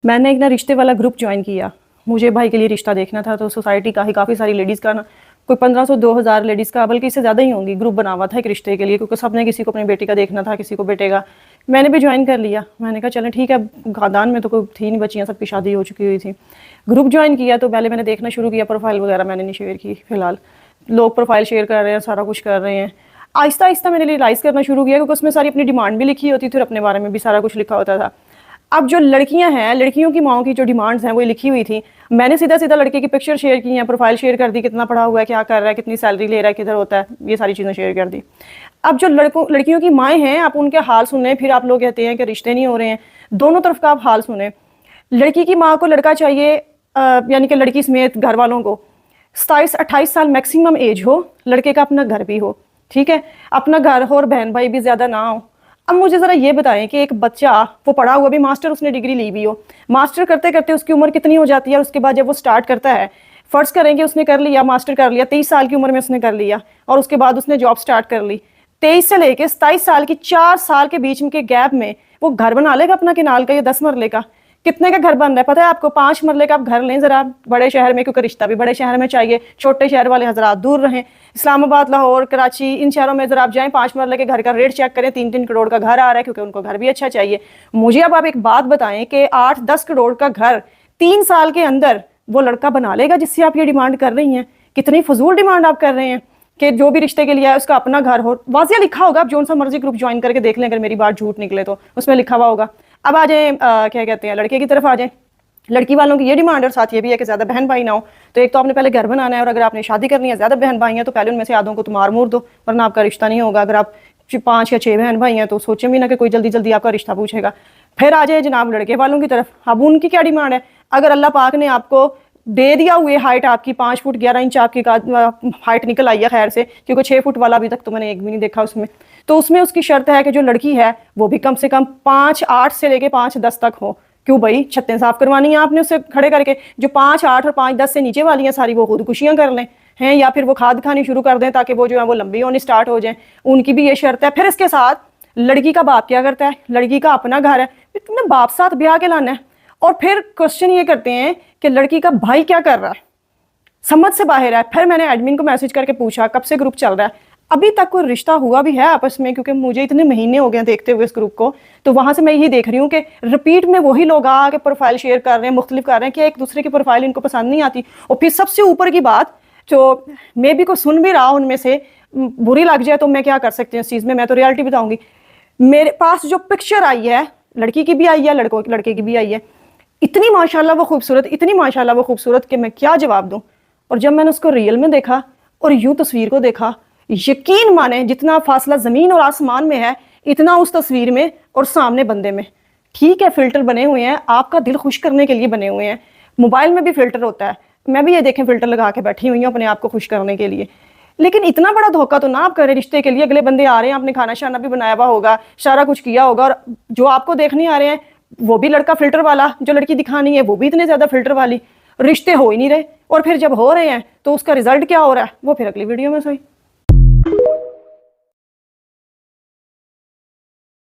मैंने एक ना रिश्ते वाला ग्रुप ज्वाइन किया। मुझे भाई के लिए रिश्ता देखना था, तो सोसाइटी का ही काफ़ी सारी लेडीज़ का ना कोई 1500-2000 लेडीज़ का, बल्कि इससे ज़्यादा ही होंगी, ग्रुप बना हुआ था एक रिश्ते के लिए, क्योंकि सबने किसी को अपनी बेटी का देखना था, किसी को बेटे का। मैंने भी ज्वाइन कर लिया। मैंने कहा चलें ठीक है, खानदान में तो कोई थी नहीं, बच्चियाँ सबकी शादी हो चुकी हुई थी। ग्रुप ज्वाइन किया तो पहले मैंने देखना शुरू किया, प्रोफाइल वगैरह मैंने नहीं शेयर की फ़िलहाल। लोग प्रोफाइल शेयर कर रहे हैं, सारा कुछ कर रहे हैं। आहिस्ता आहिस्ता मैंने रियलाइज़ करना शुरू किया, क्योंकि उसमें सारी अपनी डिमांड भी लिखी होती थी और अपने बारे में भी सारा कुछ लिखा होता था। अब जो लड़कियां हैं, लड़कियों की माओ की जो डिमांड्स हैं वो लिखी हुई थी। मैंने सीधा सीधा लड़के की पिक्चर शेयर की है, प्रोफाइल शेयर कर दी, कितना पढ़ा हुआ है, क्या कर रहा है, कितनी सैलरी ले रहा है, किधर होता है, ये सारी चीज़ें शेयर कर दी। अब जो लड़कियों की माएँ हैं, आप उनके हाल सुने, फिर आप लोग कहते हैं कि रिश्ते नहीं हो रहे हैं। दोनों तरफ का आप हाल सुने। लड़की की माँ को लड़का चाहिए, यानी कि लड़की समेत घर वालों को 27-28 साल मैक्सिमम एज हो, लड़के का अपना घर भी हो, ठीक है, अपना घर हो और बहन भाई भी ज़्यादा ना हो। अब मुझे ज़रा ये बताएं कि एक बच्चा, वो पढ़ा हुआ भी, मास्टर उसने डिग्री ली भी हो, मास्टर करते करते उसकी उम्र कितनी हो जाती है, और उसके बाद जब वो स्टार्ट करता है, फ़र्ज़ करेंगे उसने कर लिया, मास्टर कर लिया, 23 साल की उम्र में उसने कर लिया, और उसके बाद उसने जॉब स्टार्ट कर ली। 23 से लेके 27 साल की 4 साल के बीच में के गैप में वो घर बना लेगा अपना किनाल का, या 10 मरले का? कितने का घर बन रहा है पता है आपको? 5 मरले का आप घर लें ज़रा, बड़े शहर में, क्योंकि रिश्ता भी बड़े शहर में चाहिए, छोटे शहर वाले हजरात दूर रहें। इस्लामाबाद, लाहौर, कराची, इन शहरों में ज़रा आप जाएं, 5 मरले के घर का रेट चेक करें, 3-3 करोड़ का घर आ रहा है, क्योंकि उनको घर भी अच्छा चाहिए। मुझे अब आप एक बात बताएं कि 8-10 करोड़ का घर 3 साल के अंदर वो लड़का बना लेगा जिससे आप ये डिमांड कर रही हैं? कितनी फजूल डिमांड आप कर रहे हैं कि जो भी रिश्ते के लिए है उसका अपना घर हो। वाजिया लिखा होगा, आप जो सा मर्जी ग्रुप ज्वाइन करके देख लें, अगर मेरी बात झूठ निकले तो उसमें लिखा हुआ होगा। अब आ जाए, क्या कहते हैं, लड़के की तरफ आ जाए। लड़की वालों की ये डिमांड, और साथ ये भी है कि ज़्यादा बहन भाई ना हो। तो एक तो आपने पहले घर बनाना है, और अगर आपने शादी करनी है, ज़्यादा बहन भाई हैं, तो पहले उनमें से आधों को तुम मार मूर दो, वरना आपका रिश्ता नहीं होगा। अगर आप 5 या 6 बहन भाई हैं तो सोचें भी ना कि कोई जल्दी जल्दी आपका रिश्ता पूछेगा। फिर आ जाए जनाब लड़के वालों की तरफ। अब उनकी क्या डिमांड है? अगर अल्लाह पाक ने आपको दे दिया हुए हाइट, आपकी 5 फुट 11 इंच आपकी हाइट निकल आई है खैर से, क्योंकि 6 फुट वाला अभी तक तो मैंने एक भी नहीं देखा उसमें। तो उसमें उसकी शर्त है कि जो लड़की है वो भी कम से कम 5'8" से लेके 5'10" तक हो। क्यों भाई, छत्तें साफ करवानी है आपने उससे खड़े करके? जो 5'8" और 5'10" से नीचे वाली हैं सारी वो खुदकुशियां कर लें हैं, या फिर वो खाद खानी शुरू कर दें ताकि वो जो है वो लंबी होनी स्टार्ट हो जाए। उनकी भी ये शर्त है। फिर इसके साथ लड़की का बाप क्या करता है? लड़की का अपना घर है, तुमने बाप साथ ब्याह के लाना है। और फिर क्वेश्चन ये करते हैं कि लड़की का भाई क्या कर रहा है, समझ से बाहर है। फिर मैंने एडमिन को मैसेज करके पूछा कब से ग्रुप चल रहा है, अभी तक कोई रिश्ता हुआ भी है आपस में? क्योंकि मुझे इतने महीने हो गए देखते हुए इस ग्रुप को, तो वहां से मैं यही देख रही हूँ कि रिपीट में वही लोग आके प्रोफाइल शेयर कर रहे हैं, मुख्तलिफ कर रहे हैं, कि एक दूसरे की प्रोफाइल इनको पसंद नहीं आती। और फिर सबसे ऊपर की बात, जो मे भी को सुन भी रहा उनमें से बुरी लग जाए तो मैं क्या कर सकती हूँ इस चीज़ में? मैं तो रियलिटी बताऊंगी। मेरे पास जो पिक्चर आई है, लड़की की भी आई है, लड़के की भी आई है, इतनी माशाल्लाह वो खूबसूरत, इतनी माशाल्लाह वो खूबसूरत कि मैं क्या जवाब दूं। और जब मैंने उसको रियल में देखा और यूं तस्वीर को देखा, यकीन माने जितना फासला ज़मीन और आसमान में है, इतना उस तस्वीर में और सामने बंदे में। ठीक है, फिल्टर बने हुए हैं, आपका दिल खुश करने के लिए बने हुए हैं। मोबाइल में भी फिल्टर होता है, मैं भी ये देखें फिल्टर लगा के बैठी हुई हूँ अपने आप को खुश करने के लिए। लेकिन इतना बड़ा धोखा तो ना आप करें रिश्ते के लिए। अगले बंदे आ रहे हैं, आपने खाना शाना भी बनाया हुआ होगा, सारा कुछ किया होगा, और जो आपको देखने आ रहे हैं वो भी लड़का फिल्टर वाला, जो लड़की दिखानी है वो भी इतने ज़्यादा फिल्टर वाली। रिश्ते हो ही नहीं रहे, और फिर जब हो रहे हैं तो उसका रिजल्ट क्या हो रहा है वो फिर अगली वीडियो में सही।